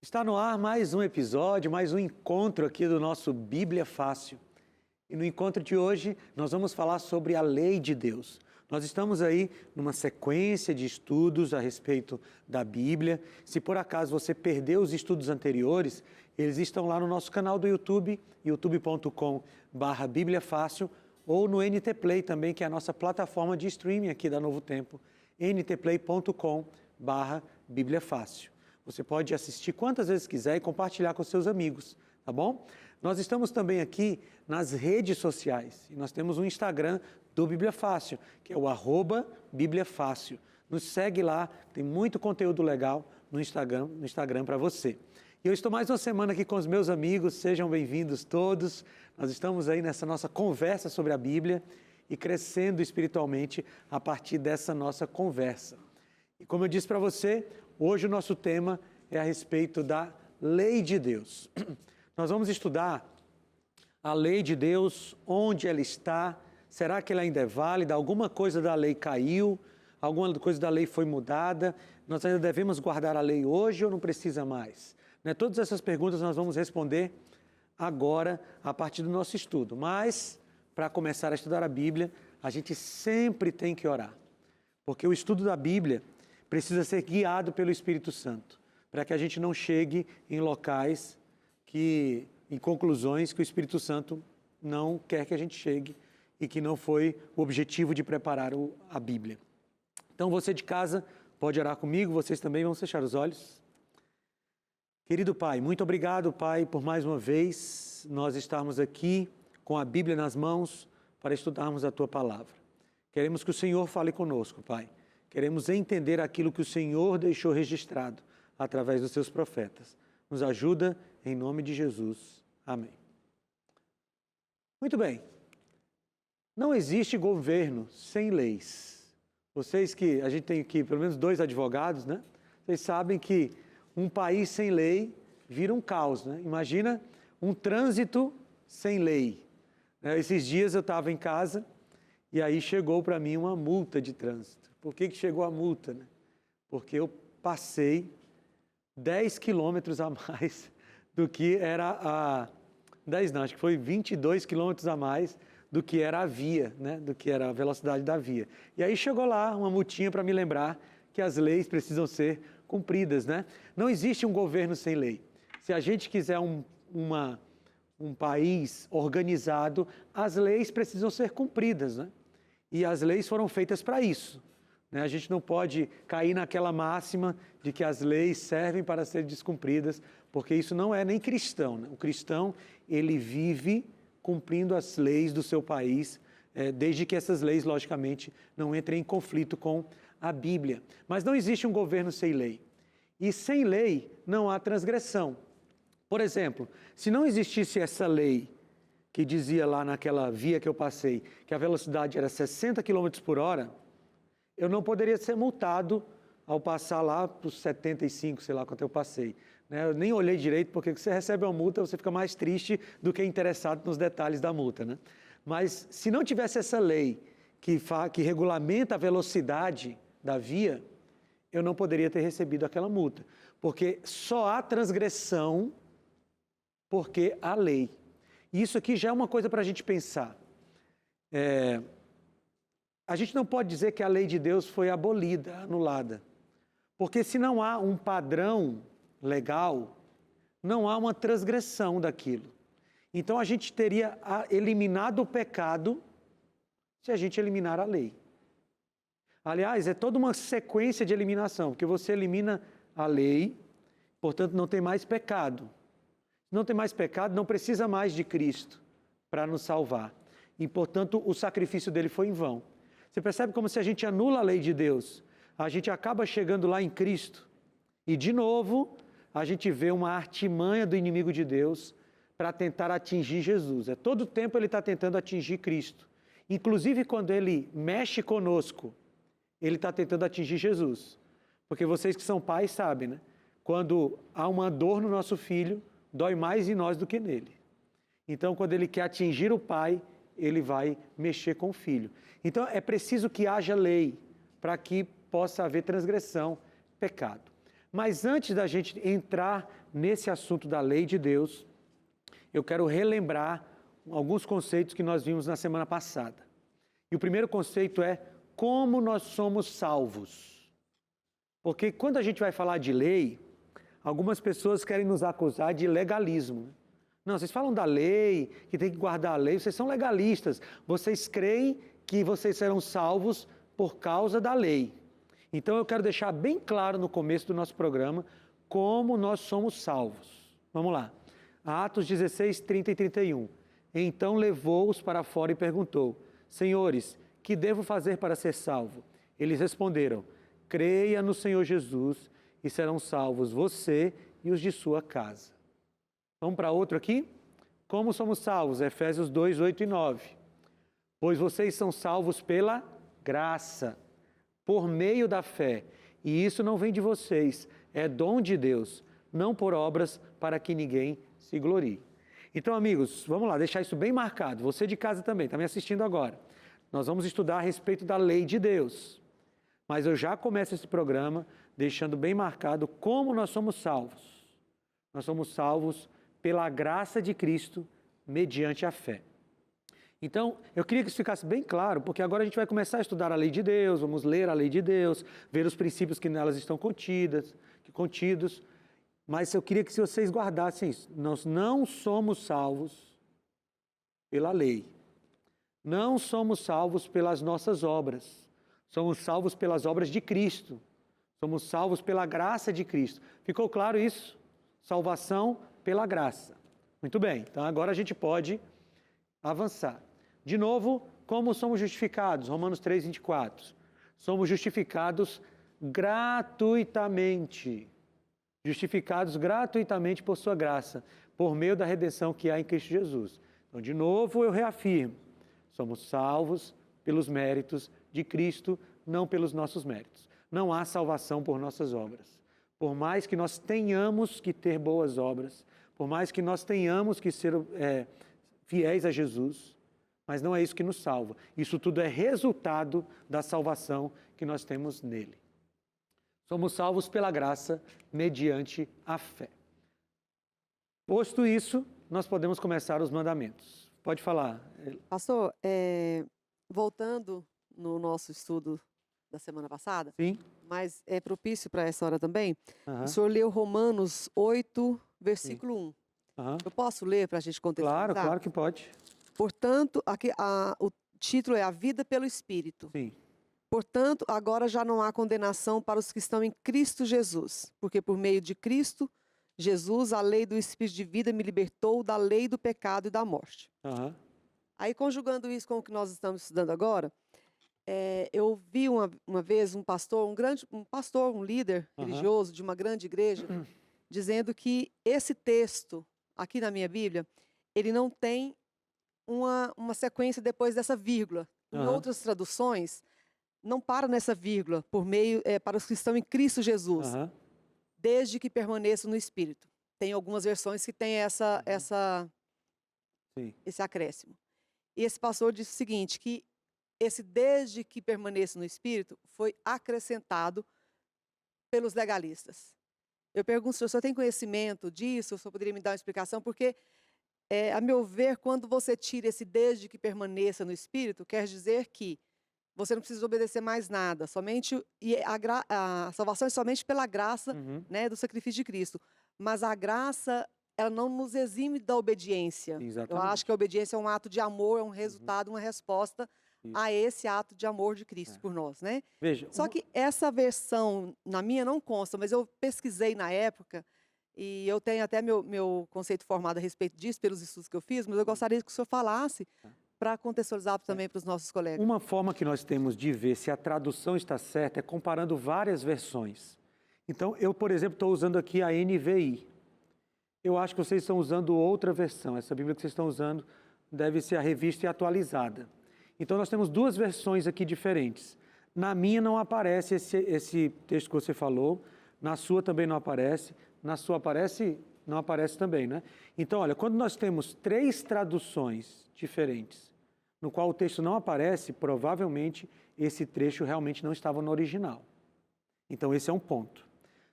Está no ar mais um episódio, mais um encontro aqui do nosso Bíblia Fácil. E no encontro de hoje nós vamos falar sobre a lei de Deus. Nós estamos aí numa sequência de estudos a respeito da Bíblia. Se por acaso você perdeu os estudos anteriores, eles estão lá no nosso canal do YouTube, youtube.com/Bíblia Fácil, ou no NT Play também, que é a nossa plataforma de streaming aqui da Novo Tempo, ntplay.com/Bíblia Fácil. Você pode assistir quantas vezes quiser e compartilhar com seus amigos, tá bom? Nós estamos também aqui nas redes sociais e nós temos um Instagram do Bíblia Fácil, que é o @Bíblia Fácil. Nos segue lá, tem muito conteúdo legal no Instagram para você. E eu estou mais uma semana aqui com os meus amigos, sejam bem-vindos todos. Nós estamos aí nessa nossa conversa sobre a Bíblia e crescendo espiritualmente a partir dessa nossa conversa. E como eu disse para você, hoje o nosso tema é a respeito da lei de Deus. Nós vamos estudar a lei de Deus, onde ela está, será que ela ainda é válida, alguma coisa da lei caiu, alguma coisa da lei foi mudada, nós ainda devemos guardar a lei hoje ou não precisa mais? Todas essas perguntas nós vamos responder agora, a partir do nosso estudo. Mas, para começar a estudar a Bíblia, a gente sempre tem que orar, porque o estudo da Bíblia precisa ser guiado pelo Espírito Santo, para que a gente não chegue em locais em conclusões que o Espírito Santo não quer que a gente chegue e que não foi o objetivo de preparar a Bíblia. Então você de casa pode orar comigo, vocês também vão fechar os olhos. Querido Pai, muito obrigado, Pai, por mais uma vez nós estarmos aqui com a Bíblia nas mãos para estudarmos a Tua Palavra. Queremos que o Senhor fale conosco, Pai. Queremos entender aquilo que o Senhor deixou registrado através dos seus profetas. Nos ajuda em nome de Jesus. Amém. Muito bem. Não existe governo sem leis. Vocês que a gente tem aqui pelo menos 2 advogados, né? Vocês sabem que um país sem lei vira um caos, né? Imagina um trânsito sem lei. Esses dias eu estava em casa e aí chegou para mim uma multa de trânsito. Por que chegou a multa, né? Porque eu passei 10 quilômetros a mais do que era 10 não, acho que foi 22 quilômetros a mais do que era a via, né? Do que era a velocidade da via. E aí chegou lá uma multinha para me lembrar que as leis precisam ser cumpridas, né? Não existe um governo sem lei. Se a gente quiser um país organizado, as leis precisam ser cumpridas, né? E as leis foram feitas para isso. A gente não pode cair naquela máxima de que as leis servem para serem descumpridas, porque isso não é nem cristão, né? O cristão, ele vive cumprindo as leis do seu país, desde que essas leis, logicamente, não entrem em conflito com a Bíblia. Mas não existe um governo sem lei. E sem lei não há transgressão. Por exemplo, se não existisse essa lei que dizia lá naquela via que eu passei, que a velocidade era 60 km por hora, eu não poderia ser multado ao passar lá para os 75, sei lá quanto eu passei. Eu nem olhei direito, porque você recebe uma multa, você fica mais triste do que interessado nos detalhes da multa, né? Mas se não tivesse essa lei que regulamenta a velocidade da via, eu não poderia ter recebido aquela multa. Porque só há transgressão porque há lei. E isso aqui já é uma coisa para a gente pensar. A gente não pode dizer que a lei de Deus foi abolida, anulada. Porque se não há um padrão legal, não há uma transgressão daquilo. Então a gente teria eliminado o pecado se a gente eliminar a lei. Aliás, é toda uma sequência de eliminação, porque você elimina a lei, portanto não tem mais pecado. Se não tem mais pecado, não precisa mais de Cristo para nos salvar. E, portanto, o sacrifício dele foi em vão. Você percebe como se a gente anula a lei de Deus, a gente acaba chegando lá em Cristo e, de novo, a gente vê uma artimanha do inimigo de Deus para tentar atingir Jesus. Todo tempo ele está tentando atingir Cristo. Inclusive, quando ele mexe conosco, ele está tentando atingir Jesus. Porque vocês que são pais sabem, né? Quando há uma dor no nosso filho, dói mais em nós do que nele. Então, quando ele quer atingir o pai, ele vai mexer com o filho. Então, é preciso que haja lei para que possa haver transgressão, pecado. Mas antes da gente entrar nesse assunto da lei de Deus, eu quero relembrar alguns conceitos que nós vimos na semana passada. E o primeiro conceito é como nós somos salvos. Porque quando a gente vai falar de lei, algumas pessoas querem nos acusar de legalismo. Não, vocês falam da lei, que tem que guardar a lei, vocês são legalistas. Vocês creem que vocês serão salvos por causa da lei. Então eu quero deixar bem claro no começo do nosso programa como nós somos salvos. Vamos lá. Atos 16, 30 e 31. Então levou-os para fora e perguntou: Senhores, que devo fazer para ser salvo? Eles responderam: Creia no Senhor Jesus e serão salvos você e os de sua casa. Vamos para outro aqui? Como somos salvos? Efésios 2, 8 e 9. Pois vocês são salvos pela graça, por meio da fé. E isso não vem de vocês, é dom de Deus, não por obras para que ninguém se glorie. Então, amigos, vamos lá, deixar isso bem marcado. Você de casa também, está me assistindo agora. Nós vamos estudar a respeito da lei de Deus. Mas eu já começo esse programa deixando bem marcado como nós somos salvos. Nós somos salvos pela graça de Cristo, mediante a fé. Então, eu queria que isso ficasse bem claro, porque agora a gente vai começar a estudar a lei de Deus, vamos ler a lei de Deus, ver os princípios que nelas estão contidos, mas eu queria que vocês guardassem isso. Nós não somos salvos pela lei. Não somos salvos pelas nossas obras. Somos salvos pelas obras de Cristo. Somos salvos pela graça de Cristo. Ficou claro isso? Salvação pela graça. Muito bem, então agora a gente pode avançar. De novo, como somos justificados? Romanos 3, 24. Somos justificados gratuitamente. Justificados gratuitamente por sua graça, por meio da redenção que há em Cristo Jesus. Então, de novo, eu reafirmo. Somos salvos pelos méritos de Cristo, não pelos nossos méritos. Não há salvação por nossas obras. Por mais que nós tenhamos que ter boas obras, por mais que nós tenhamos que ser fiéis a Jesus, mas não é isso que nos salva. Isso tudo é resultado da salvação que nós temos nele. Somos salvos pela graça, mediante a fé. Posto isso, nós podemos começar os mandamentos. Pode falar. Pastor, voltando no nosso estudo da semana passada, Sim. mas é propício para essa hora também, Uhum. o senhor leu Romanos 8, versículo 1. Uhum. Eu posso ler para a gente contextualizar? Claro que pode. Portanto, aqui, o título é A Vida pelo Espírito. Sim. Portanto, agora já não há condenação para os que estão em Cristo Jesus, porque por meio de Cristo Jesus, a lei do Espírito de vida me libertou da lei do pecado e da morte. Uhum. Aí, conjugando isso com o que nós estamos estudando agora, eu vi uma vez um pastor, um líder religioso de uma grande igreja, dizendo que esse texto, aqui na minha Bíblia, ele não tem uma sequência depois dessa vírgula. Em outras traduções, não para nessa vírgula, para os que estão em Cristo Jesus, desde que permaneçam no Espírito. Tem algumas versões que tem esse acréscimo. E esse pastor disse o seguinte, que esse desde que permaneça no Espírito foi acrescentado pelos legalistas. Eu pergunto se o senhor tem conhecimento disso, o senhor poderia me dar uma explicação, porque, a meu ver, quando você tira esse desde que permaneça no Espírito, quer dizer que você não precisa obedecer mais nada, a salvação é somente pela graça, né, do sacrifício de Cristo. Mas a graça, ela não nos exime da obediência. Exatamente. Eu acho que a obediência é um ato de amor, é um resultado, uma resposta a esse ato de amor de Cristo por nós, né? Veja, Só que essa versão, na minha, não consta, mas eu pesquisei na época, e eu tenho até meu conceito formado a respeito disso, pelos estudos que eu fiz, mas eu gostaria que o senhor falasse para contextualizar também para os nossos colegas. Uma forma que nós temos de ver se a tradução está certa é comparando várias versões. Então, eu, por exemplo, estou usando aqui a NVI. Eu acho que vocês estão usando outra versão. Essa Bíblia que vocês estão usando deve ser a revista e atualizada. Então, nós temos duas versões aqui diferentes. Na minha não aparece esse texto que você falou, na sua também não aparece, na sua aparece, não aparece também, né? Então, olha, quando nós temos 3 traduções diferentes, no qual o texto não aparece, provavelmente esse trecho realmente não estava no original. Então, esse é um ponto.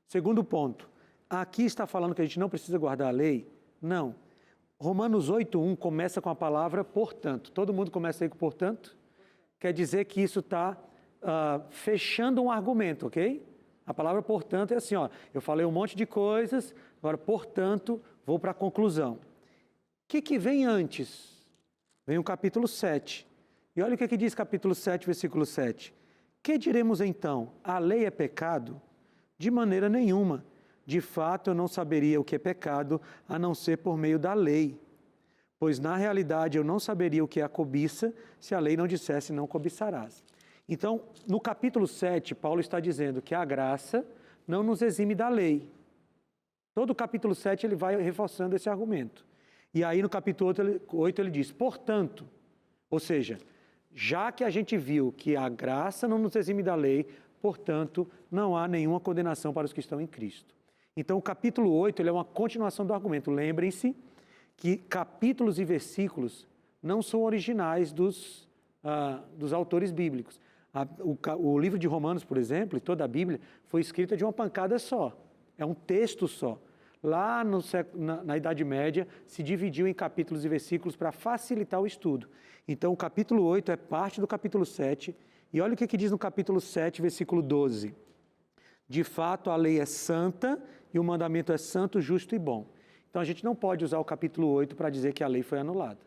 Segundo ponto, aqui está falando que a gente não precisa guardar a lei? Não. Romanos 8:1 começa com a palavra portanto. Todo mundo começa aí com portanto? Quer dizer que isso está fechando um argumento, ok? A palavra portanto é assim, ó, eu falei um monte de coisas, agora portanto vou para a conclusão. O que vem antes? Vem o capítulo 7. E olha o que diz capítulo 7, versículo 7. Que diremos então? A lei é pecado? De maneira nenhuma. De fato, eu não saberia o que é pecado, a não ser por meio da lei. Pois, na realidade, eu não saberia o que é a cobiça, se a lei não dissesse não cobiçarás. Então, no capítulo 7, Paulo está dizendo que a graça não nos exime da lei. Todo o capítulo 7 ele vai reforçando esse argumento. E aí, no capítulo 8, ele diz, portanto, ou seja, já que a gente viu que a graça não nos exime da lei, portanto, não há nenhuma condenação para os que estão em Cristo. Então, o capítulo 8 ele é uma continuação do argumento. Lembrem-se que capítulos e versículos não são originais dos autores bíblicos. O livro de Romanos, por exemplo, e toda a Bíblia, foi escrita de uma pancada só. É um texto só. Lá na Idade Média, se dividiu em capítulos e versículos para facilitar o estudo. Então, o capítulo 8 é parte do capítulo 7. E olha o que diz no capítulo 7, versículo 12. De fato, a lei é santa e o mandamento é santo, justo e bom. Então, a gente não pode usar o capítulo 8 para dizer que a lei foi anulada.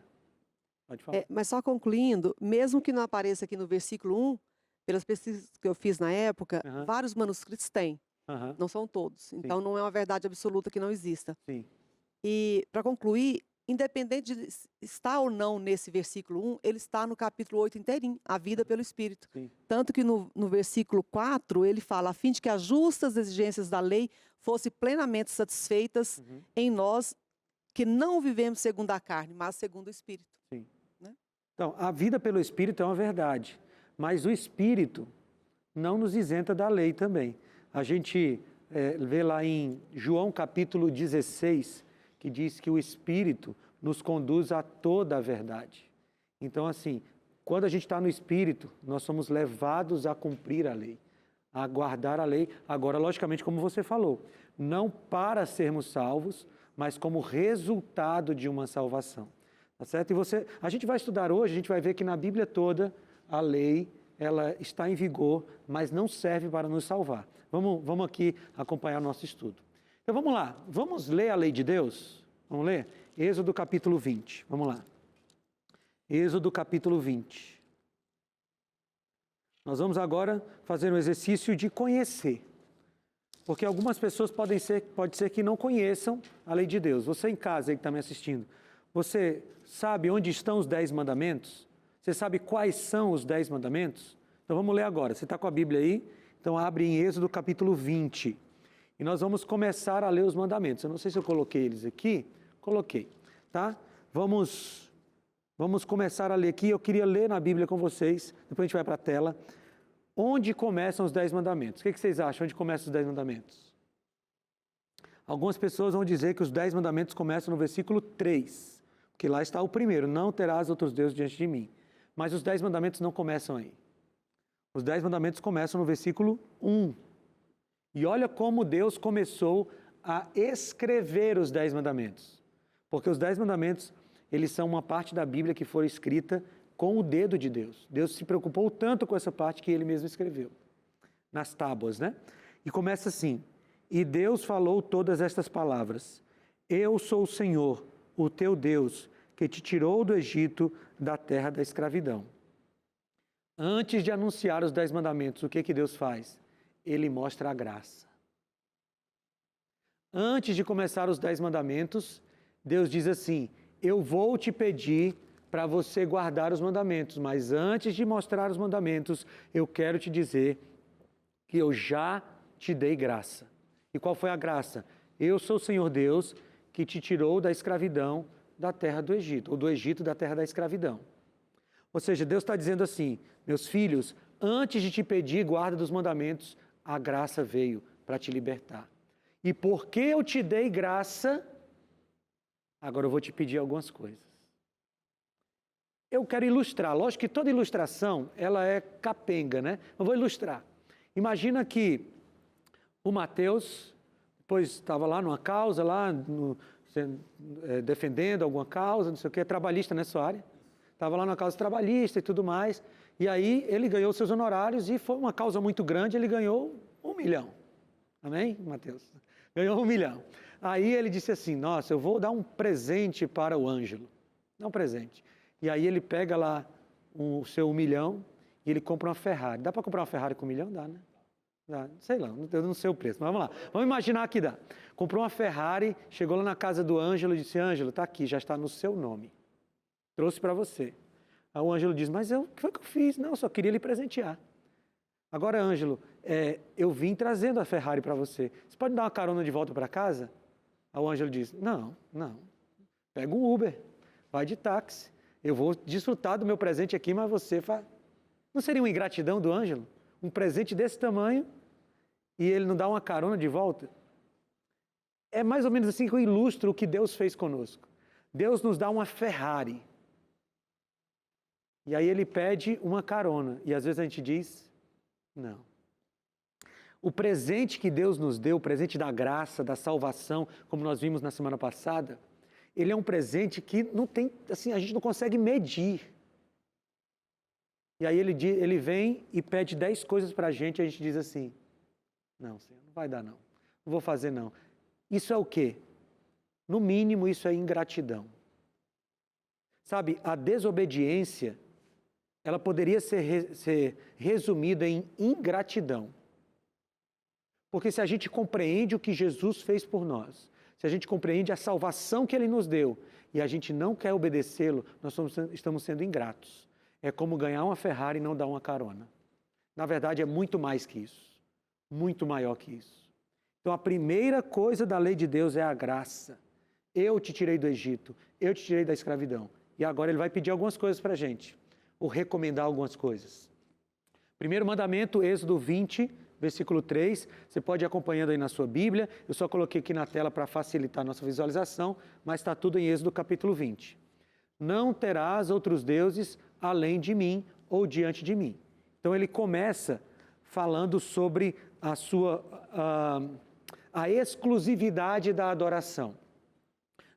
Pode falar. Mas só concluindo, mesmo que não apareça aqui no versículo 1, pelas pesquisas que eu fiz na época, vários manuscritos têm. Não são todos. Então, não é uma verdade absoluta que não exista. Sim. E, para concluir, independente de estar ou não nesse versículo 1, ele está no capítulo 8 inteirinho, a vida pelo Espírito. Sim. Tanto que no versículo 4, ele fala, a fim de que as justas exigências da lei fossem plenamente satisfeitas em nós, que não vivemos segundo a carne, mas segundo o Espírito. Sim. Né? Então, a vida pelo Espírito é uma verdade, mas o Espírito não nos isenta da lei também. A gente vê lá em João capítulo 16, que diz que o Espírito nos conduz a toda a verdade. Então, assim, quando a gente está no Espírito, nós somos levados a cumprir a lei, a guardar a lei. Agora, logicamente, como você falou, não para sermos salvos, mas como resultado de uma salvação. Tá certo? E a gente vai estudar hoje, a gente vai ver que na Bíblia toda, a lei, ela está em vigor, mas não serve para nos salvar. Vamos aqui acompanhar nosso estudo. Então vamos lá, vamos ler a lei de Deus? Vamos ler? Êxodo capítulo 20, vamos lá. Êxodo capítulo 20. Nós vamos agora fazer um exercício de conhecer. Porque algumas pessoas pode ser que não conheçam a lei de Deus. Você em casa aí que está me assistindo, você sabe onde estão os 10 mandamentos? Você sabe quais são os 10 mandamentos? Então vamos ler agora. Você está com a Bíblia aí? Então abre em Êxodo capítulo 20. E nós vamos começar a ler os mandamentos. Eu não sei se eu coloquei eles aqui. Coloquei, tá? Vamos começar a ler aqui. Eu queria ler na Bíblia com vocês. Depois a gente vai para a tela. Onde começam os 10 mandamentos? O que vocês acham? Onde começam os 10 mandamentos? Algumas pessoas vão dizer que os 10 mandamentos começam no versículo 3. Porque lá está o primeiro. Não terás outros deuses diante de mim. Mas os 10 mandamentos não começam aí. Os 10 mandamentos começam no versículo 1. E olha como Deus começou a escrever os 10 mandamentos. Porque os 10 mandamentos, eles são uma parte da Bíblia que foi escrita com o dedo de Deus. Deus se preocupou tanto com essa parte que ele mesmo escreveu. Nas tábuas, né? E começa assim. E Deus falou todas estas palavras. Eu sou o Senhor, o teu Deus, que te tirou do Egito, da terra da escravidão. Antes de anunciar os 10 mandamentos, o que Deus faz? Ele mostra a graça. Antes de começar os 10 mandamentos, Deus diz assim, eu vou te pedir para você guardar os mandamentos, mas antes de mostrar os mandamentos, eu quero te dizer que eu já te dei graça. E qual foi a graça? Eu sou o Senhor Deus que te tirou da escravidão da terra do Egito, ou do Egito da terra da escravidão. Ou seja, Deus está dizendo assim, meus filhos, antes de te pedir guarda dos mandamentos, a graça veio para te libertar. E porque eu te dei graça, agora eu vou te pedir algumas coisas. Eu quero ilustrar. Lógico que toda ilustração, ela é capenga, né? Eu vou ilustrar. Imagina que o Mateus depois estava lá numa causa, defendendo alguma causa, não sei o que, trabalhista nessa área. Estava lá numa causa trabalhista e tudo mais. E aí ele ganhou seus honorários e foi uma causa muito grande, ele ganhou 1 milhão. Amém, Mateus? Ganhou 1 milhão. Aí ele disse assim, nossa, eu vou dar um presente para o Ângelo. Dá um presente. E aí ele pega lá o seu 1 milhão e ele compra uma Ferrari. Dá para comprar uma Ferrari com 1 milhão? Dá, né? Dá, sei lá, eu não sei o preço, mas vamos lá. Vamos imaginar que dá. Comprou uma Ferrari, chegou lá na casa do Ângelo e disse, Ângelo, está aqui, já está no seu nome. Trouxe para você. Aí o Ângelo diz, mas o que foi que eu fiz? Não, eu só queria lhe presentear. Agora, Ângelo, eu vim trazendo a Ferrari para você. Você pode me dar uma carona de volta para casa? Aí o Ângelo diz, não. Pega um Uber, vai de táxi. Eu vou desfrutar do meu presente aqui, mas você faz... Não seria uma ingratidão do Ângelo? Um presente desse tamanho e ele não dá uma carona de volta? É mais ou menos assim que eu ilustro o que Deus fez conosco. Deus nos dá uma Ferrari. E aí ele pede uma carona. E às vezes a gente diz, não. O presente que Deus nos deu, o presente da graça, da salvação, como nós vimos na semana passada, ele é um presente que não tem, assim, a gente não consegue medir. E aí ele vem e pede 10 coisas para a gente diz assim, não, Senhor, não vai dar não vou fazer não. Isso é o quê? No mínimo isso é ingratidão. Sabe, a desobediência, ela poderia ser resumida em ingratidão. Porque se a gente compreende o que Jesus fez por nós, se a gente compreende a salvação que Ele nos deu, e a gente não quer obedecê-lo, nós estamos sendo ingratos. É como ganhar uma Ferrari e não dar uma carona. Na verdade, é muito mais que isso. Muito maior que isso. Então, a primeira coisa da lei de Deus é a graça. Eu te tirei do Egito, eu te tirei da escravidão. E agora Ele vai pedir algumas coisas para a gente, ou recomendar algumas coisas. Primeiro mandamento, Êxodo 20, versículo 3, você pode ir acompanhando aí na sua Bíblia, eu só coloquei aqui na tela para facilitar a nossa visualização, mas está tudo em Êxodo capítulo 20. Não terás outros deuses além de mim ou diante de mim. Então ele começa falando sobre a exclusividade da adoração.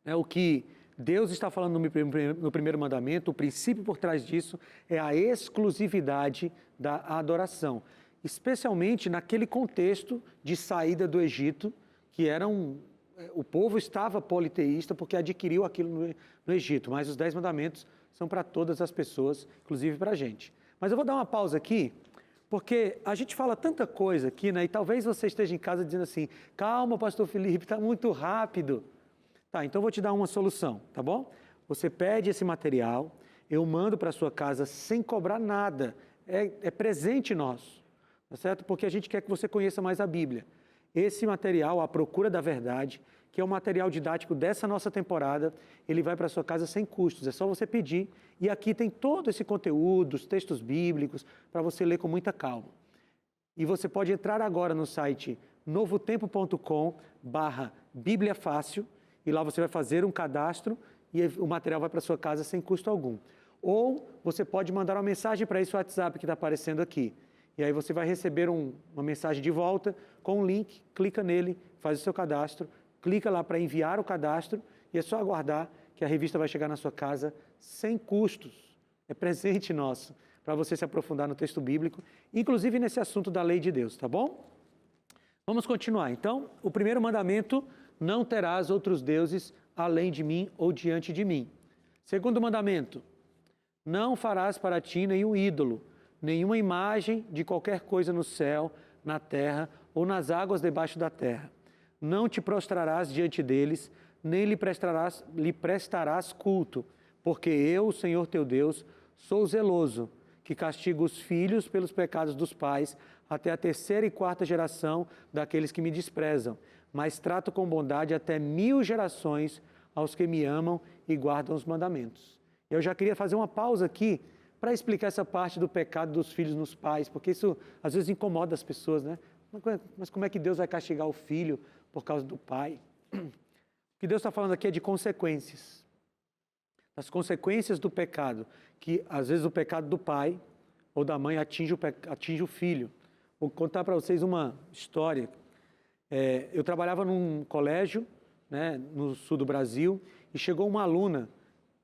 O que Deus está falando no primeiro mandamento, o princípio por trás disso é a exclusividade da adoração. Especialmente naquele contexto de saída do Egito, que o povo estava politeísta porque adquiriu aquilo no Egito, mas os 10 mandamentos são para todas as pessoas, inclusive para a gente. Mas eu vou dar uma pausa aqui, porque a gente fala tanta coisa aqui, né? E talvez você esteja em casa dizendo assim, calma, pastor Felipe, está muito rápido. Tá, então eu vou te dar uma solução, tá bom? Você pede esse material, eu mando para a sua casa sem cobrar nada, é presente nosso. Tá certo? Porque a gente quer que você conheça mais a Bíblia. Esse material, A Procura da Verdade, que é um material didático dessa nossa temporada, ele vai para a sua casa sem custos, é só você pedir. E aqui tem todo esse conteúdo, os textos bíblicos, para você ler com muita calma. E você pode entrar agora no site novotempo.com/Bíblia Fácil, e lá você vai fazer um cadastro e o material vai para a sua casa sem custo algum. Ou você pode mandar uma mensagem para esse WhatsApp que está aparecendo aqui. E aí você vai receber uma mensagem de volta com um link, clica nele, faz o seu cadastro, clica lá para enviar o cadastro e é só aguardar que a revista vai chegar na sua casa sem custos. É presente nosso para você se aprofundar no texto bíblico, inclusive nesse assunto da lei de Deus, tá bom? Vamos continuar. Então, o primeiro mandamento, não terás outros deuses além de mim ou diante de mim. Segundo mandamento, não farás para ti nenhum ídolo, nenhuma imagem de qualquer coisa no céu, na terra ou nas águas debaixo da terra. Não te prostrarás diante deles, nem lhe prestarás culto, porque eu, o Senhor teu Deus, sou zeloso, que castigo os filhos pelos pecados dos pais, até a 3ª e 4ª geração daqueles que me desprezam, mas trato com bondade até 1000 gerações aos que me amam e guardam os mandamentos. Eu já queria fazer uma pausa aqui, para explicar essa parte do pecado dos filhos nos pais, porque isso às vezes incomoda as pessoas, né? Mas como é que Deus vai castigar o filho por causa do pai? O que Deus está falando aqui é de consequências. As consequências do pecado, que às vezes o pecado do pai ou da mãe atinge o filho. Vou contar para vocês uma história. Eu trabalhava num colégio, né, no sul do Brasil, e chegou uma aluna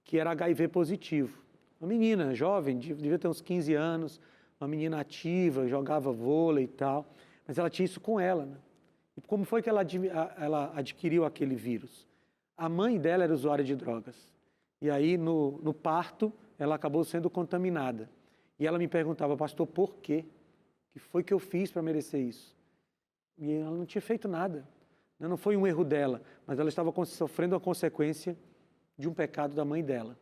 que era HIV positivo. Uma menina jovem, devia ter uns 15 anos, uma menina ativa, jogava vôlei e tal, mas ela tinha isso com ela, né? E como foi que ela adquiriu aquele vírus? A mãe dela era usuária de drogas. E aí, no parto, ela acabou sendo contaminada. E ela me perguntava, pastor, por quê? O que foi que eu fiz para merecer isso? E ela não tinha feito nada. Não foi um erro dela, mas ela estava sofrendo a consequência de um pecado da mãe dela.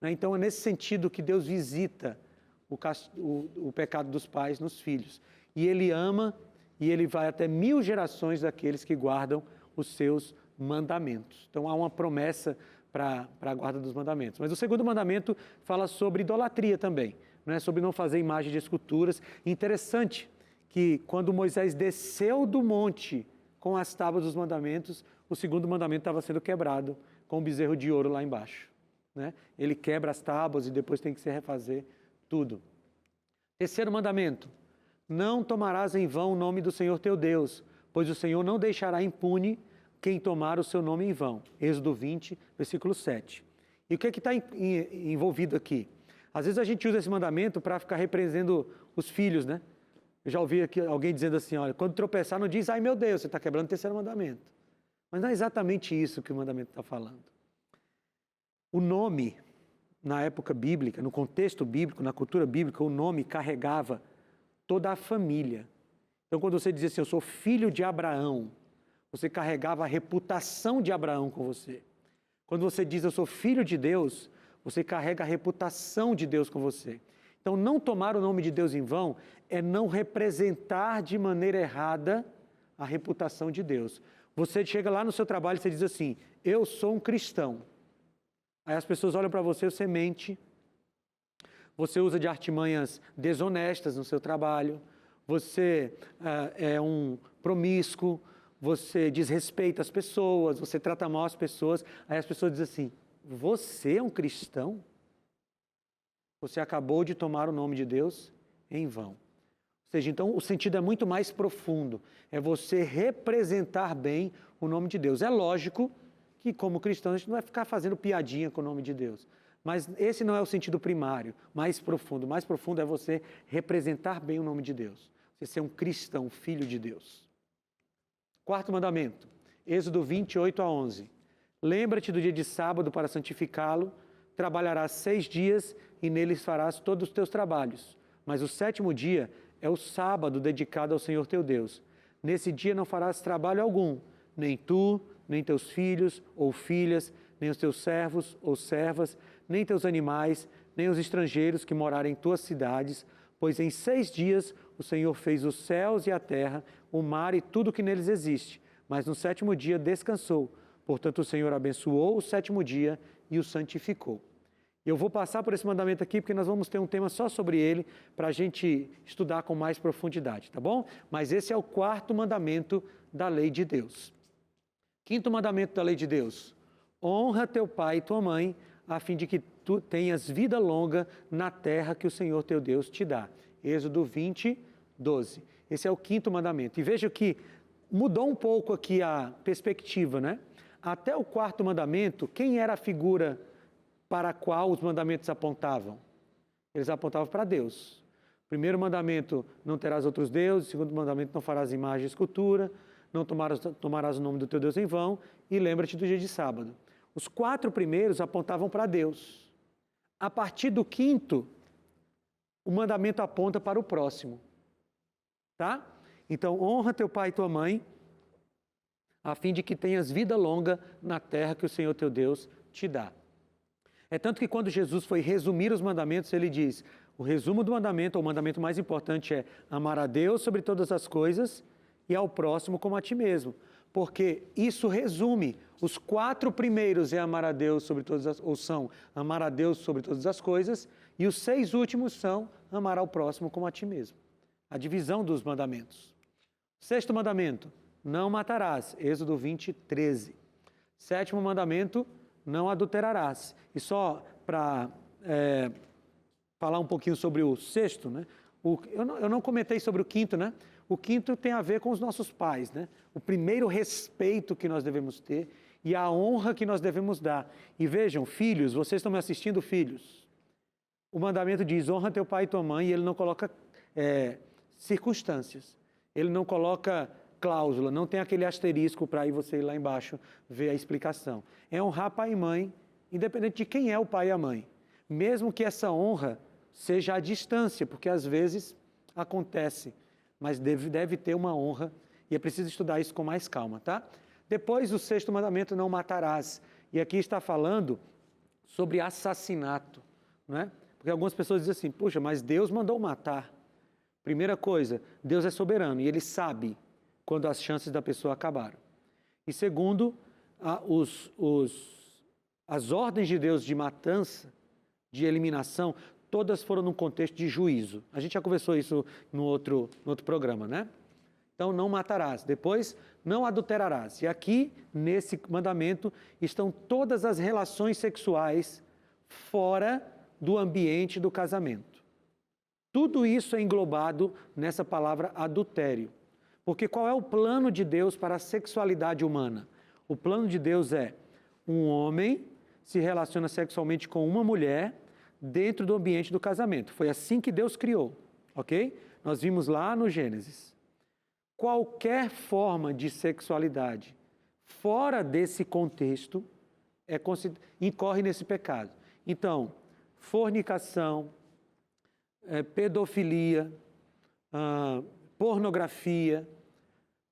Então, é nesse sentido que Deus visita o pecado dos pais nos filhos. E Ele ama e Ele vai até 1000 gerações daqueles que guardam os seus mandamentos. Então, há uma promessa para a guarda dos mandamentos. Mas o segundo mandamento fala sobre idolatria também, né? Sobre não fazer imagem de esculturas. Interessante que quando Moisés desceu do monte com as tábuas dos mandamentos, o segundo mandamento estava sendo quebrado com o bezerro de ouro lá embaixo, né? Ele quebra as tábuas e depois tem que se refazer tudo. Terceiro mandamento: não tomarás em vão o nome do Senhor teu Deus, pois o Senhor não deixará impune quem tomar o seu nome em vão. Êxodo 20, versículo 7. E o que é que está envolvido aqui? Às vezes a gente usa esse mandamento para ficar repreendendo os filhos, né? Eu já ouvi aqui alguém dizendo assim, olha, quando tropeçar não diz, ai meu Deus, você está quebrando o terceiro mandamento. Mas não é exatamente isso que o mandamento está falando. O nome, na época bíblica, no contexto bíblico, na cultura bíblica, o nome carregava toda a família. Então, quando você dizia assim, eu sou filho de Abraão, você carregava a reputação de Abraão com você. Quando você diz, eu sou filho de Deus, você carrega a reputação de Deus com você. Então, não tomar o nome de Deus em vão é não representar de maneira errada a reputação de Deus. Você chega lá no seu trabalho e você diz assim, eu sou um cristão. Aí as pessoas olham para você, você mente, você usa de artimanhas desonestas no seu trabalho, você é um promíscuo, você desrespeita as pessoas, você trata mal as pessoas. Aí as pessoas dizem assim, você é um cristão? Você acabou de tomar o nome de Deus em vão. Ou seja, então o sentido é muito mais profundo. É você representar bem o nome de Deus. É lógico que como cristão a gente não vai ficar fazendo piadinha com o nome de Deus. Mas esse não é o sentido primário, mais profundo. O mais profundo é você representar bem o nome de Deus. Você ser um cristão, filho de Deus. Quarto mandamento, Êxodo 28 a 11. Lembra-te do dia de sábado para santificá-lo, trabalharás 6 dias e neles farás todos os teus trabalhos. Mas o 7º dia é o sábado dedicado ao Senhor teu Deus. Nesse dia não farás trabalho algum, nem tu, nem teus filhos ou filhas, nem os teus servos ou servas, nem teus animais, nem os estrangeiros que morarem em tuas cidades, pois em 6 dias o Senhor fez os céus e a terra, o mar e tudo que neles existe, mas no 7º dia descansou. Portanto, o Senhor abençoou o 7º dia e o santificou. Eu vou passar por esse mandamento aqui, porque nós vamos ter um tema só sobre ele, para a gente estudar com mais profundidade, tá bom? Mas esse é o 4º mandamento da lei de Deus. 5º mandamento da lei de Deus: honra teu pai e tua mãe, a fim de que tu tenhas vida longa na terra que o Senhor teu Deus te dá. Êxodo 20, 12. Esse é o 5º mandamento. E veja que mudou um pouco aqui a perspectiva, né? Até o 4º mandamento, quem era a figura para a qual os mandamentos apontavam? Eles apontavam para Deus. Primeiro mandamento, não terás outros deuses. Segundo mandamento, não farás imagem de escultura. Não tomarás o nome do teu Deus em vão. E lembra-te do dia de sábado. Os 4 primeiros apontavam para Deus. A partir do 5º, o mandamento aponta para o próximo. Tá? Então, honra teu pai e tua mãe, a fim de que tenhas vida longa na terra que o Senhor teu Deus te dá. É tanto que quando Jesus foi resumir os mandamentos, ele diz, o resumo do mandamento, ou o mandamento mais importante é amar a Deus sobre todas as coisas e ao próximo como a ti mesmo. Porque isso resume, os 4 primeiros é amar a Deus sobre todas as, ou são amar a Deus sobre todas as coisas, e os 6 últimos são amar ao próximo como a ti mesmo. A divisão dos mandamentos. 6º mandamento, não matarás. Êxodo 20, 13. 7º mandamento, não adulterarás. E só para falar um pouquinho sobre o 6º, né? Eu não comentei sobre o 5º, né? O quinto tem a ver com os nossos pais, né? O primeiro respeito que nós devemos ter e a honra que nós devemos dar. E vejam, filhos, vocês estão me assistindo, filhos? O mandamento diz, honra teu pai e tua mãe, e ele não coloca circunstâncias. Ele não coloca cláusula, não tem aquele asterisco para aí você ir lá embaixo ver a explicação. É honrar pai e mãe, independente de quem é o pai e a mãe. Mesmo que essa honra seja à distância, porque às vezes acontece, mas deve ter uma honra e é preciso estudar isso com mais calma, tá? Depois, o sexto mandamento, não matarás. E aqui está falando sobre assassinato, não é? Porque algumas pessoas dizem assim, puxa, mas Deus mandou matar. Primeira coisa, Deus é soberano e Ele sabe quando as chances da pessoa acabaram. E segundo, as ordens de Deus de matança, de eliminação, todas foram num contexto de juízo. A gente já conversou isso no outro programa, né? Então, não matarás. Depois, não adulterarás. E aqui, nesse mandamento, estão todas as relações sexuais fora do ambiente do casamento. Tudo isso é englobado nessa palavra adultério. Porque qual é o plano de Deus para a sexualidade humana? O plano de Deus é um homem se relaciona sexualmente com uma mulher dentro do ambiente do casamento. Foi assim que Deus criou, ok? Nós vimos lá no Gênesis. Qualquer forma de sexualidade fora desse contexto incorre nesse pecado. Então, fornicação, pedofilia, pornografia,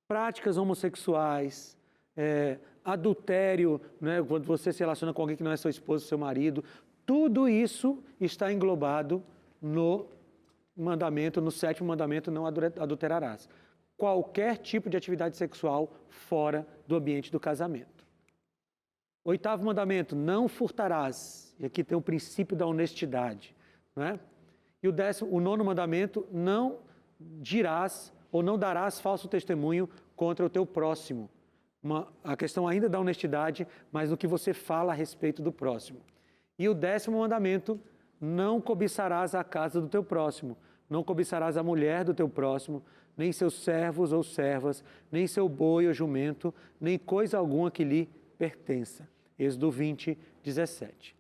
práticas homossexuais, adultério, né, quando você se relaciona com alguém que não é seu esposo, seu marido, tudo isso está englobado no mandamento, no sétimo mandamento, não adulterarás. Qualquer tipo de atividade sexual fora do ambiente do casamento. Oitavo mandamento, não furtarás. E aqui tem o princípio da honestidade, não é? E o nono mandamento, não dirás ou não darás falso testemunho contra o teu próximo. A questão ainda da honestidade, mas no que você fala a respeito do próximo. E o 10º mandamento, não cobiçarás a casa do teu próximo, não cobiçarás a mulher do teu próximo, nem seus servos ou servas, nem seu boi ou jumento, nem coisa alguma que lhe pertença. Êxodo 20, 17.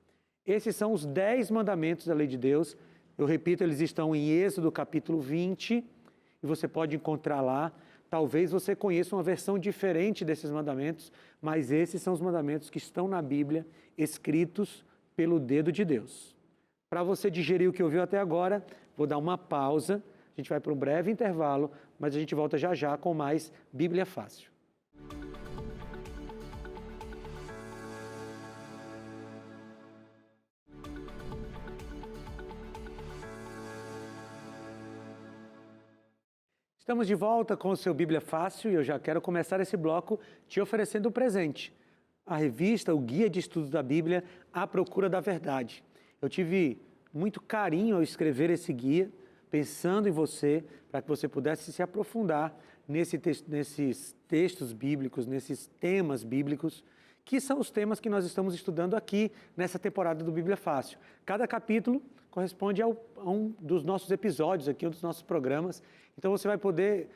Esses são os 10 mandamentos da lei de Deus. Eu repito, eles estão em Êxodo capítulo 20, e você pode encontrar lá. Talvez você conheça uma versão diferente desses mandamentos, mas esses são os mandamentos que estão na Bíblia, escritos pelo dedo de Deus. Para você digerir o que ouviu até agora, vou dar uma pausa, a gente vai para um breve intervalo, mas a gente volta já já com mais Bíblia Fácil. Estamos de volta com o seu Bíblia Fácil e eu já quero começar esse bloco te oferecendo um presente. A revista, o Guia de Estudos da Bíblia, À Procura da Verdade. Eu tive muito carinho ao escrever esse guia, pensando em você, para que você pudesse se aprofundar nesses textos bíblicos, nesses temas bíblicos, que são os temas que nós estamos estudando aqui nessa temporada do Bíblia Fácil. Cada capítulo corresponde a um dos nossos episódios aqui, um dos nossos programas. Então você vai poder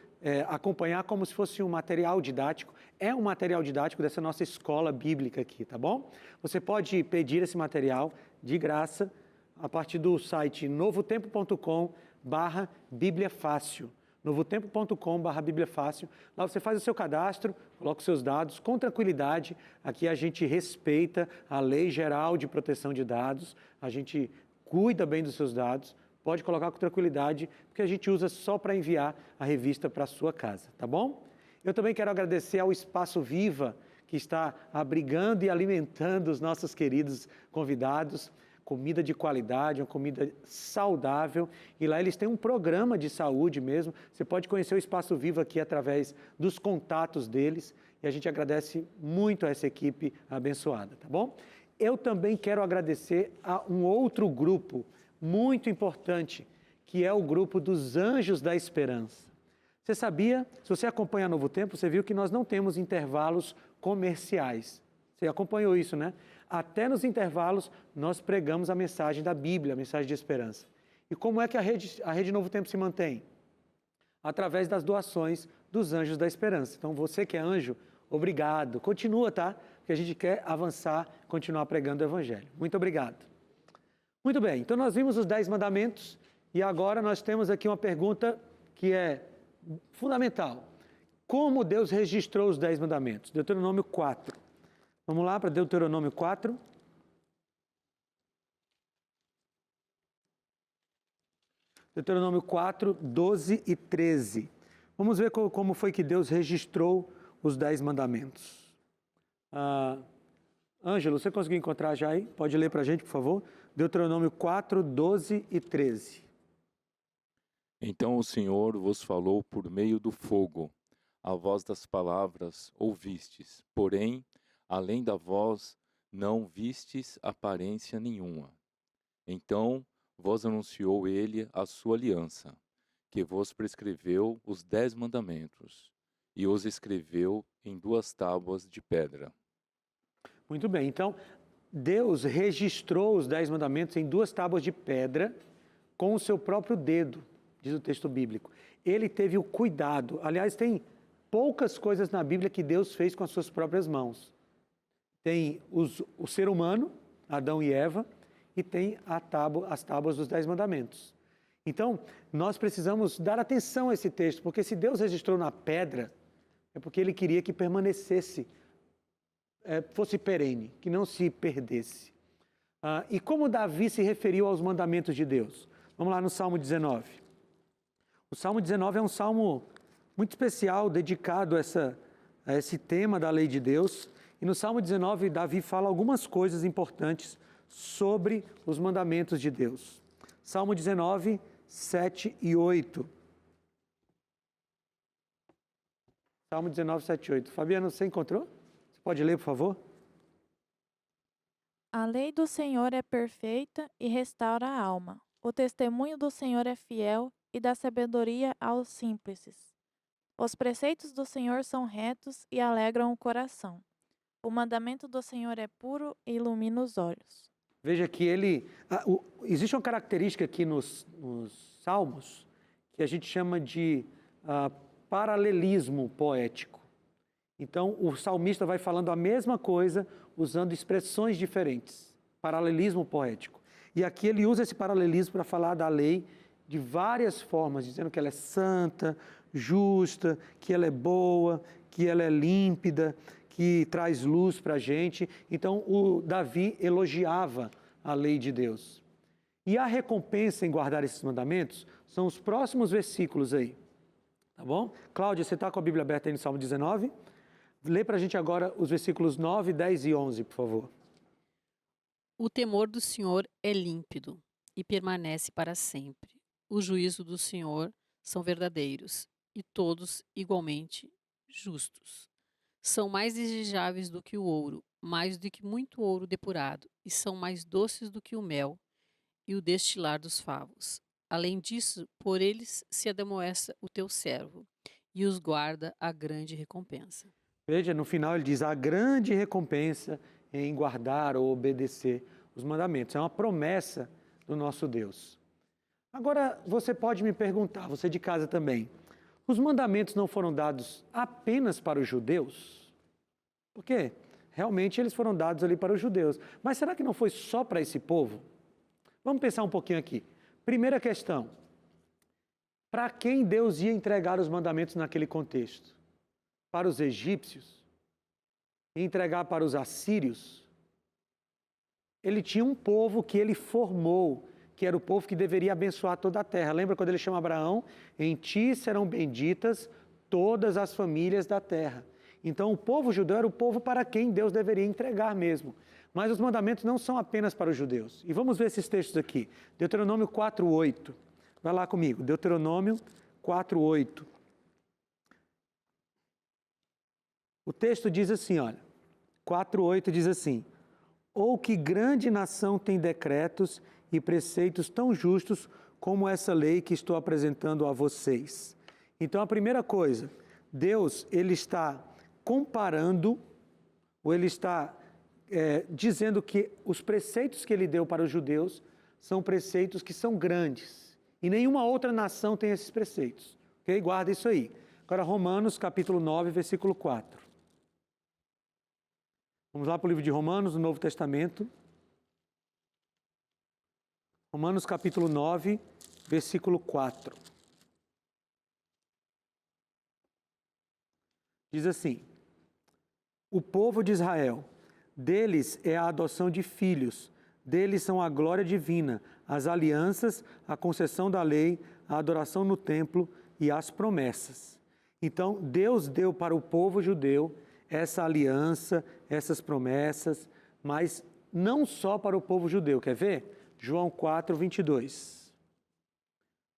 acompanhar como se fosse um material didático. É um material didático dessa nossa escola bíblica aqui, tá bom? Você pode pedir esse material de graça a partir do site novotempo.com/Bíblia Fácil. novotempo.com/Bíblia Fácil. Lá você faz o seu cadastro, coloca os seus dados com tranquilidade. Aqui a gente respeita a Lei Geral de Proteção de Dados, a gente cuida bem dos seus dados, pode colocar com tranquilidade, porque a gente usa só para enviar a revista para a sua casa, tá bom? Eu também quero agradecer ao Espaço Viva, que está abrigando e alimentando os nossos queridos convidados. Comida de qualidade, uma comida saudável. E lá eles têm um programa de saúde mesmo. Você pode conhecer o Espaço Vivo aqui através dos contatos deles. E a gente agradece muito a essa equipe abençoada, tá bom? Eu também quero agradecer a um outro grupo muito importante, que é o grupo dos Anjos da Esperança. Você sabia, se você acompanha Novo Tempo, você viu que nós não temos intervalos comerciais. Você acompanhou isso, né? Até nos intervalos, nós pregamos a mensagem da Bíblia, a mensagem de esperança. E como é que a Rede Novo Tempo se mantém? através das doações dos Anjos da Esperança. Então, você que é anjo, obrigado. Continua, tá? Porque a gente quer avançar, continuar pregando o Evangelho. Muito obrigado. Muito bem, então nós vimos os 10 mandamentos e agora nós temos aqui uma pergunta que é fundamental. Como Deus registrou os 10 mandamentos? Deuteronômio 4. Vamos lá para Deuteronômio 4. Deuteronômio 4, 12 e 13. Vamos ver como foi que Deus registrou os 10 mandamentos. Ângelo, você conseguiu encontrar já aí? Pode ler para a gente, por favor? Deuteronômio 4, 12 e 13. Então o Senhor vos falou por meio do fogo. A voz das palavras ouvistes, porém, além da voz, não vistes aparência nenhuma. Então vos anunciou ele a sua aliança, que vos prescreveu os 10 mandamentos, e os escreveu em 2 tábuas de pedra. Muito bem, então Deus registrou os 10 mandamentos em 2 tábuas de pedra com o seu próprio dedo, diz o texto bíblico. Ele teve o cuidado, aliás, tem poucas coisas na Bíblia que Deus fez com as suas próprias mãos. Tem o ser humano, Adão e Eva, e tem as tábuas dos 10 mandamentos. Então, nós precisamos dar atenção a esse texto, porque se Deus registrou na pedra, é porque Ele queria que permanecesse, fosse perene, que não se perdesse. E como Davi se referiu aos mandamentos de Deus? Vamos lá no Salmo 19. O Salmo 19 é um salmo muito especial, dedicado a esse tema da lei de Deus. E no Salmo 19, Davi fala algumas coisas importantes sobre os mandamentos de Deus. Salmo 19, 7 e 8. Salmo 19, 7 e 8. Fabiana, você encontrou? Você pode ler, por favor? A lei do Senhor é perfeita e restaura a alma. O testemunho do Senhor é fiel e dá sabedoria aos simples. Os preceitos do Senhor são retos e alegram o coração. O mandamento do Senhor é puro e ilumina os olhos. Veja que existe uma característica aqui nos Salmos que a gente chama de paralelismo poético. Então, o salmista vai falando a mesma coisa usando expressões diferentes. Paralelismo poético. E aqui ele usa esse paralelismo para falar da lei de várias formas, dizendo que ela é santa, justa, que ela é boa, que ela é límpida, que traz luz para a gente. Então, o Davi elogiava a lei de Deus. E a recompensa em guardar esses mandamentos são os próximos versículos aí. Tá bom? Cláudia, você está com a Bíblia aberta aí no Salmo 19? Lê para a gente agora os versículos 9, 10 e 11, por favor. O temor do Senhor é límpido e permanece para sempre. O juízo do Senhor são verdadeiros e todos igualmente justos. São mais desejáveis do que o ouro, mais do que muito ouro depurado, e são mais doces do que o mel e o destilar dos favos. Além disso, por eles se ademoesta o teu servo, e os guarda a grande recompensa. Veja, no final ele diz, a grande recompensa em guardar ou obedecer os mandamentos. É uma promessa do nosso Deus. Agora, você pode me perguntar, você de casa também, os mandamentos não foram dados apenas para os judeus? Porque realmente eles foram dados ali para os judeus. Mas será que não foi só para esse povo? Vamos pensar um pouquinho aqui. Primeira questão, para quem Deus ia entregar os mandamentos naquele contexto? Para os egípcios? E entregar para os assírios? Ele tinha um povo que ele formou, que era o povo que deveria abençoar toda a terra. Lembra quando ele chama Abraão? Em ti serão benditas todas as famílias da terra. Então o povo judeu era o povo para quem Deus deveria entregar mesmo. Mas os mandamentos não são apenas para os judeus. E vamos ver esses textos aqui. Deuteronômio 4:8. Vai lá comigo. Deuteronômio 4:8. O texto diz assim, olha. 4:8 diz assim: ou que grande nação tem decretos e preceitos tão justos como essa lei que estou apresentando a vocês. Então, a primeira coisa, Deus, ele está comparando, ou ele está dizendo que os preceitos que ele deu para os judeus são preceitos que são grandes. E nenhuma outra nação tem esses preceitos. Ok? Guarda isso aí. Agora, Romanos, capítulo 9, versículo 4. Vamos lá para o livro de Romanos, no Novo Testamento. Romanos, capítulo 9, versículo 4. Diz assim: o povo de Israel, deles é a adoção de filhos, deles são a glória divina, as alianças, a concessão da lei, a adoração no templo e as promessas. Então, Deus deu para o povo judeu essa aliança, essas promessas, mas não só para o povo judeu. Quer ver? João 4, 22.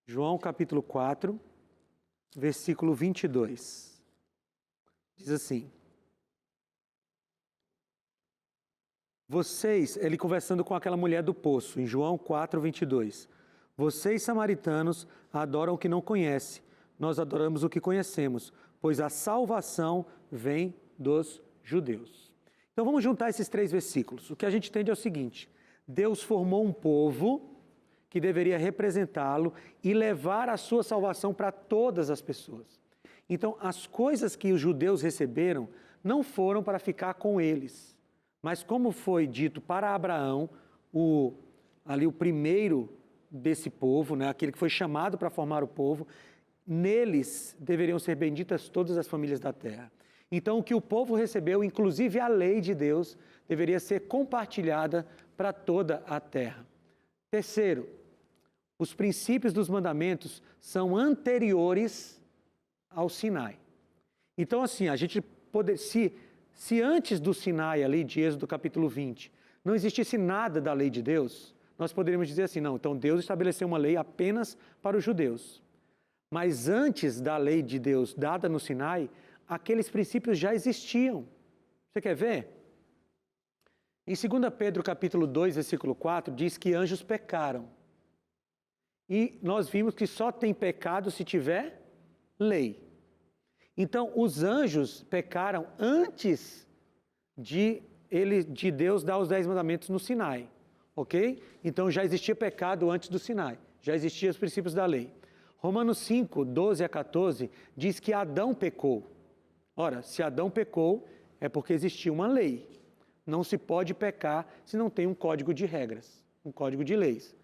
João capítulo 4, versículo 22. Diz assim: vocês, ele conversando com aquela mulher do poço, em João 4, 22. Vocês, samaritanos, adoram o que não conhecem, nós adoramos o que conhecemos, pois a salvação vem dos judeus. Então vamos juntar esses 3 versículos. O que a gente entende é o seguinte: Deus formou um povo que deveria representá-lo e levar a sua salvação para todas as pessoas. Então, as coisas que os judeus receberam não foram para ficar com eles, mas como foi dito para Abraão, o primeiro desse povo, né, aquele que foi chamado para formar o povo, neles deveriam ser benditas todas as famílias da terra. Então, o que o povo recebeu, inclusive a lei de Deus, deveria ser compartilhada para toda a terra. Terceiro, os princípios dos mandamentos são anteriores ao Sinai. Então, assim, a gente se antes do Sinai ali, de Êxodo capítulo 20, não existisse nada da lei de Deus, nós poderíamos dizer assim, não, então Deus estabeleceu uma lei apenas para os judeus. Mas antes da lei de Deus dada no Sinai, aqueles princípios já existiam. Você quer ver? Em 2 Pedro capítulo 2, versículo 4, diz que anjos pecaram. E nós vimos que só tem pecado se tiver lei. Então, os anjos pecaram antes de Deus dar os 10 mandamentos no Sinai, ok? Então, já existia pecado antes do Sinai, já existiam os princípios da lei. Romanos 5, 12 a 14, diz que Adão pecou. Ora, se Adão pecou, é porque existia uma lei. Não se pode pecar se não tem um código de regras, um código de leis.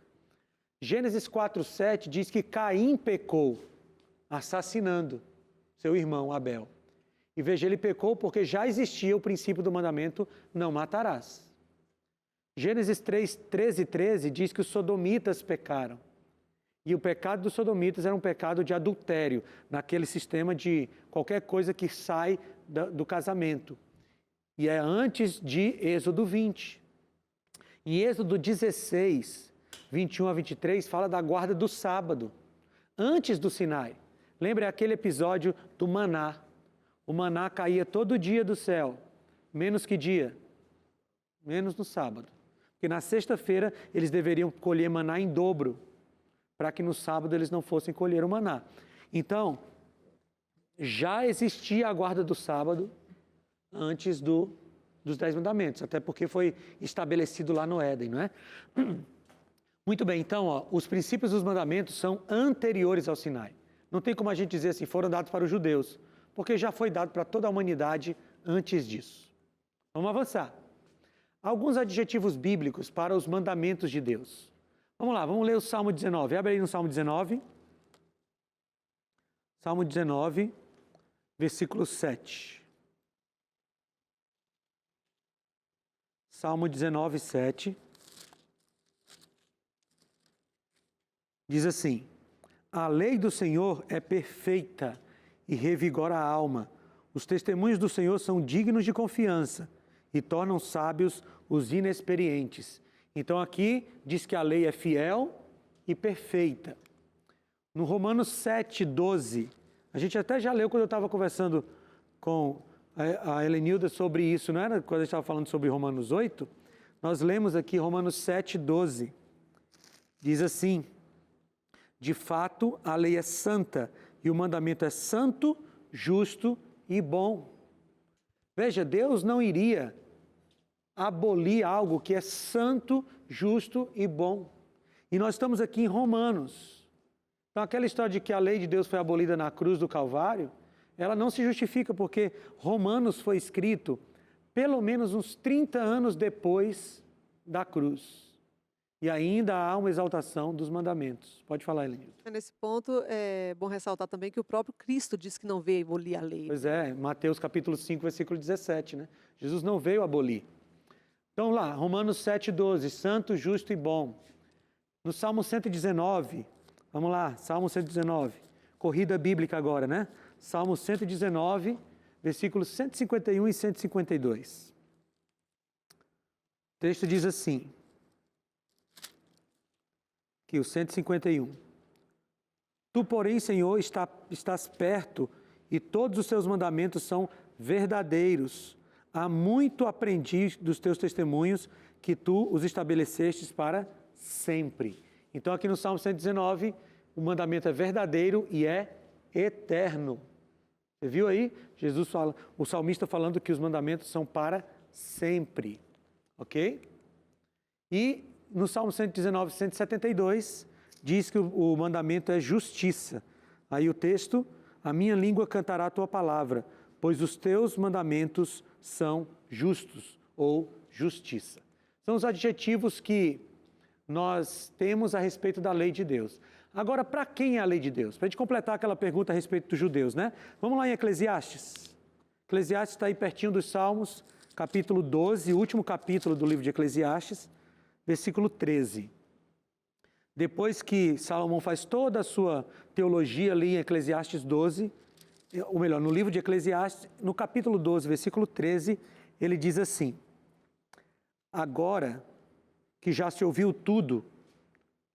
Gênesis 4, 7 diz que Caim pecou, assassinando seu irmão Abel. E veja, ele pecou porque já existia o princípio do mandamento, não matarás. Gênesis 3, 13 e 13 diz que os sodomitas pecaram. E o pecado dos sodomitas era um pecado de adultério, naquele sistema de qualquer coisa que sai do casamento. E é antes de Êxodo 20. Em Êxodo 16, 21 a 23, fala da guarda do sábado, antes do Sinai. Lembra aquele episódio do maná? O maná caía todo dia do céu. Menos que dia? Menos no sábado. Porque na sexta-feira eles deveriam colher maná em dobro, para que no sábado eles não fossem colher o maná. Então, já existia a guarda do sábado antes dos 10 mandamentos, até porque foi estabelecido lá no Éden, não é? Muito bem, então, os princípios dos mandamentos são anteriores ao Sinai. Não tem como a gente dizer assim, foram dados para os judeus, porque já foi dado para toda a humanidade antes disso. Vamos avançar. Alguns adjetivos bíblicos para os mandamentos de Deus. Vamos lá, vamos ler o Salmo 19. Abre aí no Salmo 19. Salmo 19, versículo 7. Salmo 19, 7. Diz assim: a lei do Senhor é perfeita e revigora a alma. Os testemunhos do Senhor são dignos de confiança e tornam sábios os inexperientes. Então aqui diz que a lei é fiel e perfeita. No Romanos 7, 12, a gente até já leu quando eu estava conversando com a Helenilda sobre isso, não era? Quando a gente estava falando sobre Romanos 8, nós lemos aqui Romanos 7, 12. Diz assim: de fato, a lei é santa e o mandamento é santo, justo e bom. Veja, Deus não iria abolir algo que é santo, justo e bom. E nós estamos aqui em Romanos. Então, aquela história de que a lei de Deus foi abolida na cruz do Calvário, ela não se justifica porque Romanos foi escrito pelo menos uns 30 anos depois da cruz. E ainda há uma exaltação dos mandamentos. Pode falar, Helenildo. Nesse ponto, é bom ressaltar também que o próprio Cristo disse que não veio abolir a lei. Pois é, Mateus capítulo 5, versículo 17, né? Jesus não veio abolir. Então lá, Romanos 7,12, santo, justo e bom. No Salmo 119, vamos lá, Salmo 119, corrida bíblica agora, né? Salmo 119, versículos 151 e 152. O texto diz assim, aqui o 151. Tu, porém, Senhor, estás perto e todos os teus mandamentos são verdadeiros. Há muito aprendi dos teus testemunhos que tu os estabelecestes para sempre. Então, aqui no Salmo 119, o mandamento é verdadeiro e é eterno. Você viu aí? Jesus fala, o salmista falando que os mandamentos são para sempre. Ok? E no Salmo 119, 172, diz que o mandamento é justiça. Aí o texto, a minha língua cantará a tua palavra, pois os teus mandamentos são justos, ou justiça. São os adjetivos que nós temos a respeito da lei de Deus. Agora, para quem é a lei de Deus? Para a gente completar aquela pergunta a respeito dos judeus, né? Vamos lá em Eclesiastes. Eclesiastes está aí pertinho dos Salmos, capítulo 12, último capítulo do livro de Eclesiastes, versículo 13. Depois que Salomão faz toda a sua teologia ali em Eclesiastes 12, ou melhor, no livro de Eclesiastes, no capítulo 12, versículo 13, ele diz assim: agora que já se ouviu tudo,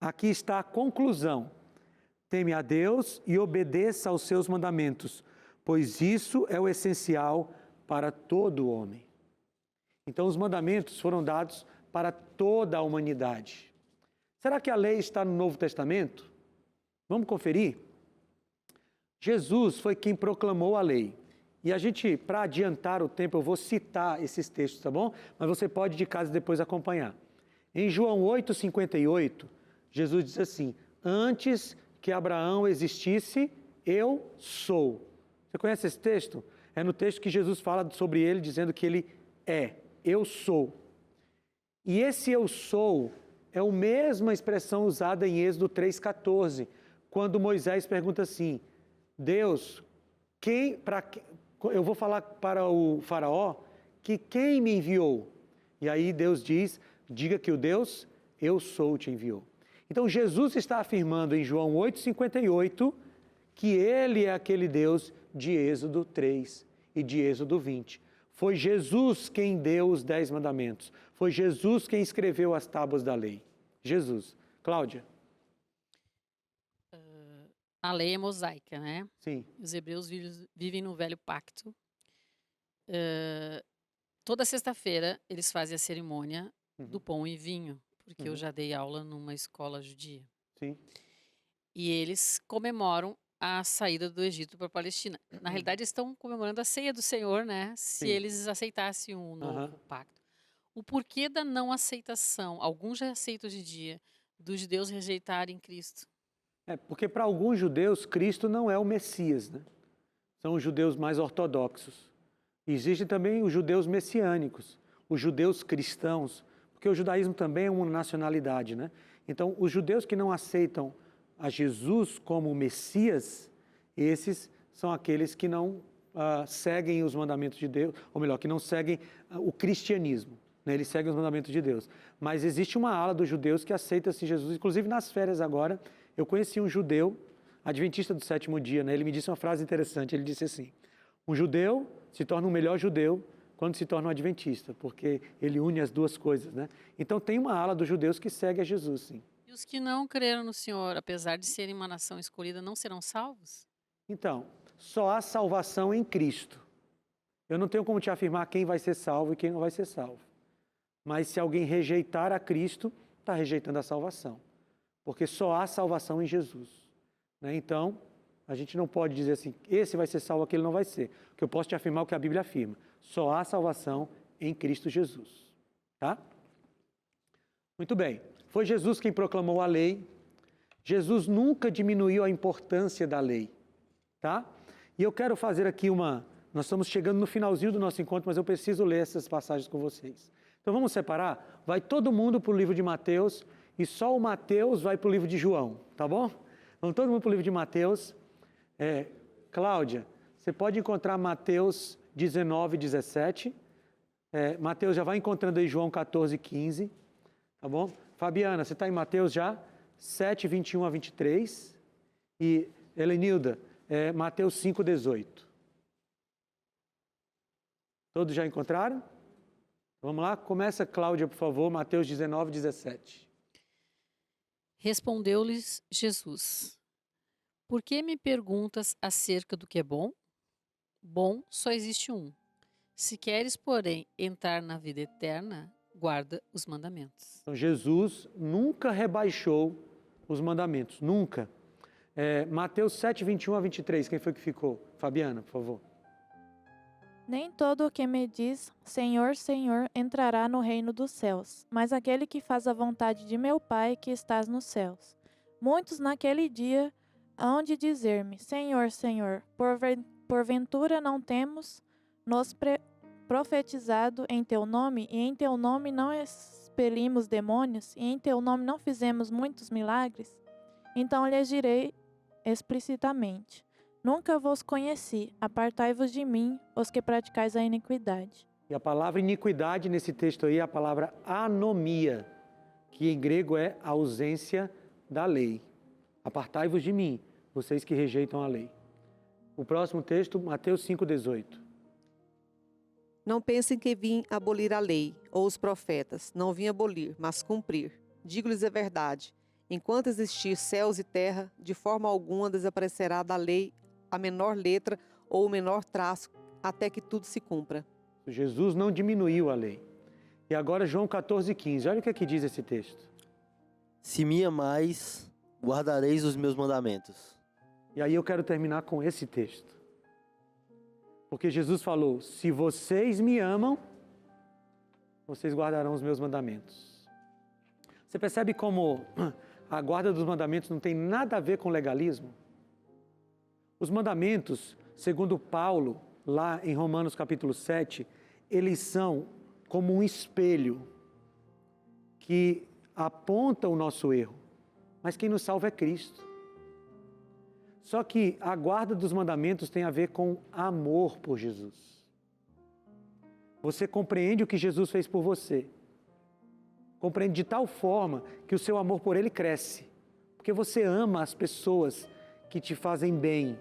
aqui está a conclusão. Teme a Deus e obedeça aos seus mandamentos, pois isso é o essencial para todo homem. Então, os mandamentos foram dados para toda a humanidade. Será que a lei está no Novo Testamento? Vamos conferir? Jesus foi quem proclamou a lei. E a gente, para adiantar o tempo, eu vou citar esses textos, tá bom? Mas você pode de casa depois acompanhar. Em João 8,58, Jesus diz assim: antes que Abraão existisse, eu sou. Você conhece esse texto? É no texto que Jesus fala sobre ele, dizendo que ele é, eu sou. E esse eu sou é a mesma expressão usada em Êxodo 3,14, quando Moisés pergunta assim: Deus, eu vou falar para o faraó que quem me enviou? E aí Deus diz: diga que o Deus, eu sou, te enviou. Então Jesus está afirmando em João 8,58 que ele é aquele Deus de Êxodo 3 e de Êxodo 20. Foi Jesus quem deu os 10 mandamentos. Foi Jesus quem escreveu as tábuas da lei. Jesus. Cláudia? A lei é mosaica, né? Sim. Os hebreus vivem no velho pacto. Toda sexta-feira eles fazem a cerimônia do pão e vinho, porque eu já dei aula numa escola judia. Sim. E eles comemoram a saída do Egito para a Palestina. Na realidade, estão comemorando a ceia do Senhor, né? Se Sim. eles aceitassem um novo pacto. O porquê da não aceitação, alguns já aceitam hoje em dia, dos judeus rejeitarem Cristo? Porque para alguns judeus, Cristo não é o Messias, né? São os judeus mais ortodoxos. Existem também os judeus messiânicos, os judeus cristãos, porque o judaísmo também é uma nacionalidade, né? Então, os judeus que não aceitam a Jesus como o Messias, esses são aqueles que não seguem os mandamentos de Deus, ou melhor, que não seguem o cristianismo, né? Eles seguem os mandamentos de Deus. Mas existe uma ala dos judeus que aceita-se Jesus, inclusive nas férias agora, eu conheci um judeu, adventista do sétimo dia, né? Ele me disse uma frase interessante, ele disse assim: um judeu se torna um melhor judeu quando se torna um adventista, porque ele une as duas coisas, né? Então tem uma ala dos judeus que segue a Jesus, sim. E os que não creram no Senhor, apesar de serem uma nação escolhida, não serão salvos? Então, só há salvação em Cristo. Eu não tenho como te afirmar quem vai ser salvo e quem não vai ser salvo. Mas se alguém rejeitar a Cristo, está rejeitando a salvação. Porque só há salvação em Jesus, né? Então, a gente não pode dizer assim, esse vai ser salvo, aquele não vai ser. O que eu posso te afirmar é o que a Bíblia afirma: só há salvação em Cristo Jesus. Tá? Muito bem. Foi Jesus quem proclamou a lei. Jesus nunca diminuiu a importância da lei, tá? E eu quero fazer aqui nós estamos chegando no finalzinho do nosso encontro, mas eu preciso ler essas passagens com vocês. Então vamos separar? Vai todo mundo para o livro de Mateus e só o Mateus vai para o livro de João, tá bom? Vamos todo mundo para o livro de Mateus. Cláudia, você pode encontrar Mateus 19, 17. Mateus já vai encontrando aí João 14, 15. Tá bom? Fabiana, você está em Mateus já? 7, 21 a 23. E Helenilda, Mateus 5, 18. Todos já encontraram? Vamos lá? Começa, Cláudia, por favor, Mateus 19, 17. Respondeu-lhes Jesus: Por que me perguntas acerca do que é bom? Bom só existe um. Se queres, porém, entrar na vida eterna, guarda os mandamentos. Então, Jesus nunca rebaixou os mandamentos, nunca. Mateus 7, 21 a 23, quem foi que ficou? Fabiana, por favor. Nem todo o que me diz Senhor, Senhor entrará no reino dos céus, mas aquele que faz a vontade de meu Pai que estás nos céus. Muitos naquele dia hão de dizer-me, Senhor, Senhor, porventura não temos nos profetizado em teu nome, e em teu nome não expelimos demônios, e em teu nome não fizemos muitos milagres? Então lhes direi explicitamente, nunca vos conheci, apartai-vos de mim, os que praticais a iniquidade. E a palavra iniquidade nesse texto aí é a palavra anomia, que em grego é ausência da lei. Apartai-vos de mim, vocês que rejeitam a lei. O próximo texto, Mateus 5, 18. Não pensem que vim abolir a lei ou os profetas. Não vim abolir, mas cumprir. Digo-lhes a verdade. Enquanto existir céus e terra, de forma alguma desaparecerá da lei a menor letra ou o menor traço, até que tudo se cumpra. Jesus não diminuiu a lei. E agora João 14, 15. Olha o que aqui diz esse texto. Se me amais, guardareis os meus mandamentos. E aí eu quero terminar com esse texto. Porque Jesus falou, se vocês me amam, vocês guardarão os meus mandamentos. Você percebe como a guarda dos mandamentos não tem nada a ver com legalismo? Os mandamentos, segundo Paulo, lá em Romanos capítulo 7, eles são como um espelho que aponta o nosso erro. Mas quem nos salva é Cristo. Só que a guarda dos mandamentos tem a ver com amor por Jesus. Você compreende o que Jesus fez por você. Compreende de tal forma que o seu amor por Ele cresce. Porque você ama as pessoas que te fazem bem,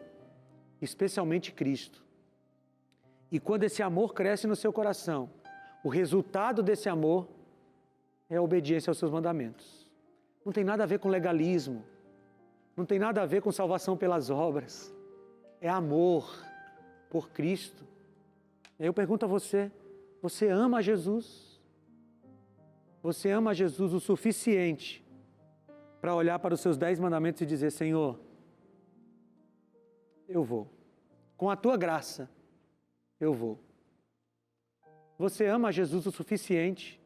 especialmente Cristo. E quando esse amor cresce no seu coração, o resultado desse amor é a obediência aos seus mandamentos. Não tem nada a ver com legalismo. Não tem nada a ver com salvação pelas obras. É amor por Cristo. E aí eu pergunto a você, você ama Jesus? Você ama Jesus o suficiente para olhar para os seus 10 mandamentos e dizer, Senhor, eu vou. Com a tua graça, eu vou. Você ama Jesus o suficiente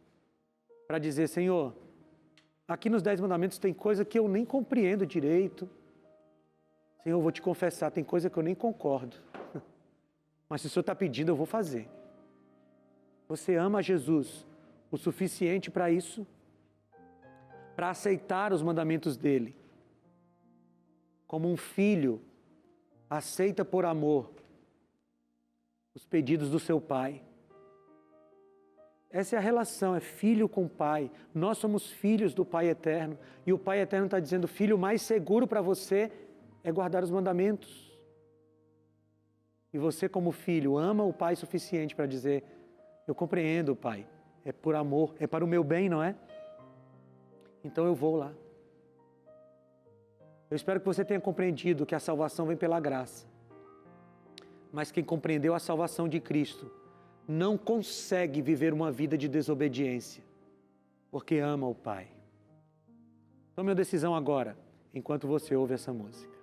para dizer, Senhor, aqui nos 10 mandamentos tem coisa que eu nem compreendo direito. Senhor, eu vou te confessar, tem coisa que eu nem concordo. Mas se o Senhor está pedindo, eu vou fazer. Você ama Jesus o suficiente para isso? Para aceitar os mandamentos dele? Como um filho aceita por amor os pedidos do seu pai. Essa é a relação, é filho com pai. Nós somos filhos do Pai Eterno. E o Pai Eterno está dizendo, filho, o mais seguro para você é guardar os mandamentos. E você, como filho, ama o Pai suficiente para dizer, eu compreendo, Pai, é por amor, é para o meu bem, não é? Então eu vou lá. Eu espero que você tenha compreendido que a salvação vem pela graça. Mas quem compreendeu a salvação de Cristo não consegue viver uma vida de desobediência, porque ama o Pai. Tome a decisão agora, enquanto você ouve essa música.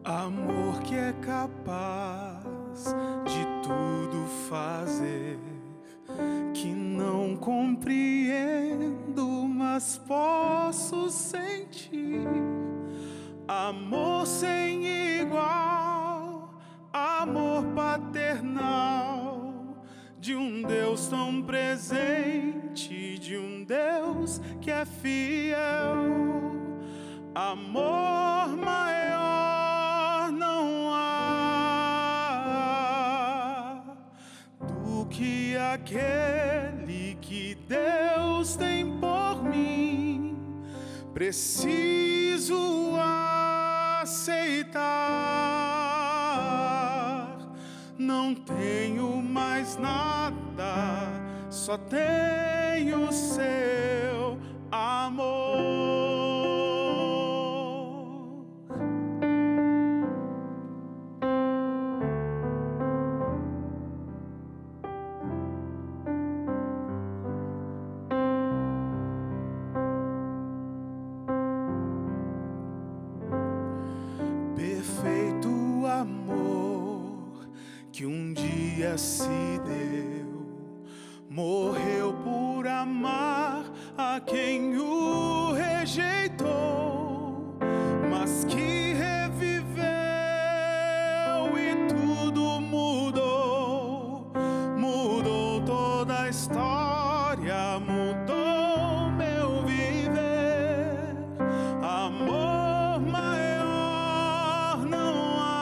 Amor que é capaz de tudo fazer, que não compreendo, mas posso sentir. Amor sem igual, amor paternal, de um Deus tão presente, de um Deus que é fiel. Amor maior não há do que aquele que Deus tem por mim. Preciso aceitar. Não tenho mais nada, só tenho seu amor. Perfeito amor que um dia se deu, morreu por amar a quem o rejeitou, mas que reviveu e tudo mudou, mudou toda a história, mudou meu viver. Amor maior não há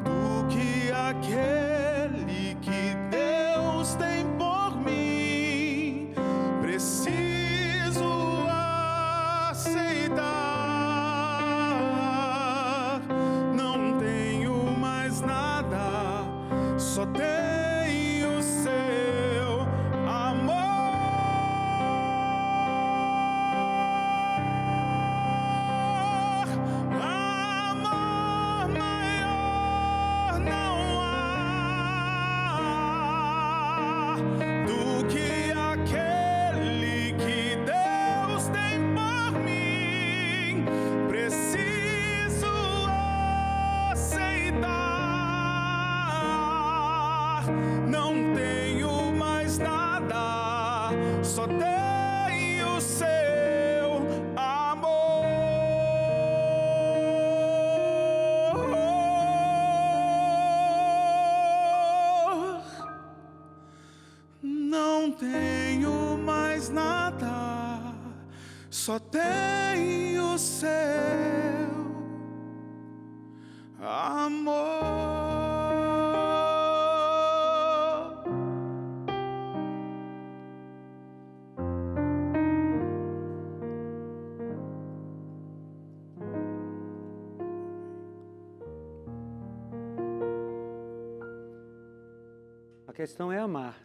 do que aquele que Deus tem por mim. Preciso aceitar. Não tenho mais nada, só tenho seu amor. Amor maior não há do que aquele que Deus tem por mim. Preciso aceitar. Não tenho mais nada, só tenho seu amor. Não tenho mais nada, só tenho seu amor. A questão é amar.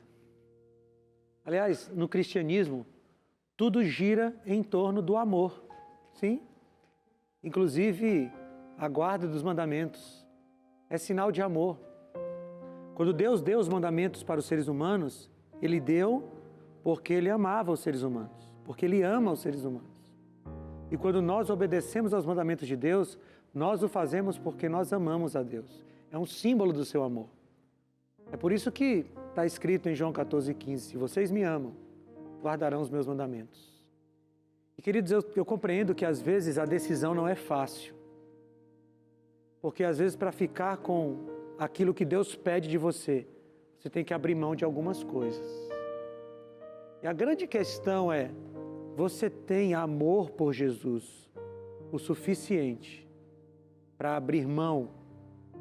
Aliás, no cristianismo, tudo gira em torno do amor, sim? Inclusive, a guarda dos mandamentos é sinal de amor. Quando Deus deu os mandamentos para os seres humanos, Ele deu porque Ele amava os seres humanos, porque Ele ama os seres humanos. E quando nós obedecemos aos mandamentos de Deus, nós o fazemos porque nós amamos a Deus. É um símbolo do seu amor. É por isso que está escrito em João 14,15, se vocês me amam, guardarão os meus mandamentos. E queridos, eu compreendo que às vezes a decisão não é fácil. Porque às vezes para ficar com aquilo que Deus pede de você, você tem que abrir mão de algumas coisas. E a grande questão é, você tem amor por Jesus o suficiente para abrir mão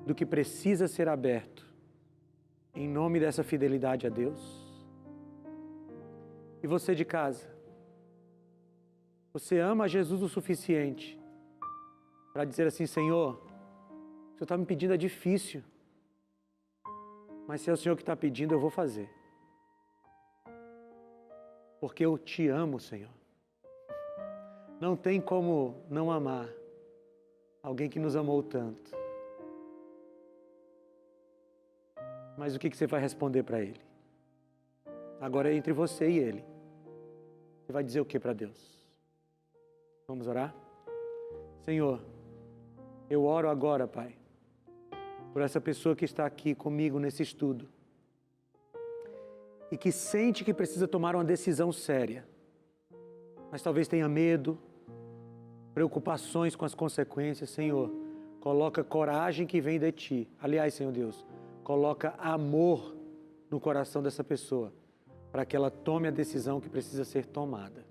do que precisa ser aberto em nome dessa fidelidade a Deus? E você de casa? Você ama Jesus o suficiente para dizer assim, Senhor, o Senhor está me pedindo, é difícil, mas se é o Senhor que está pedindo, eu vou fazer. Porque eu te amo, Senhor. Não tem como não amar alguém que nos amou tanto. Mas o que você vai responder para Ele? Agora é entre você e Ele. Você vai dizer o que para Deus? Vamos orar? Senhor, eu oro agora, Pai, por essa pessoa que está aqui comigo nesse estudo e que sente que precisa tomar uma decisão séria, mas talvez tenha medo, preocupações com as consequências. Senhor, coloca coragem que vem de Ti. Aliás, Senhor Deus, coloca amor no coração dessa pessoa, para que ela tome a decisão que precisa ser tomada.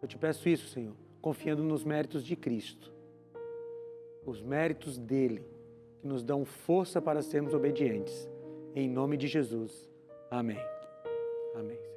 Eu te peço isso, Senhor, confiando nos méritos de Cristo, os méritos dele, que nos dão força para sermos obedientes. Em nome de Jesus. Amém. Amém.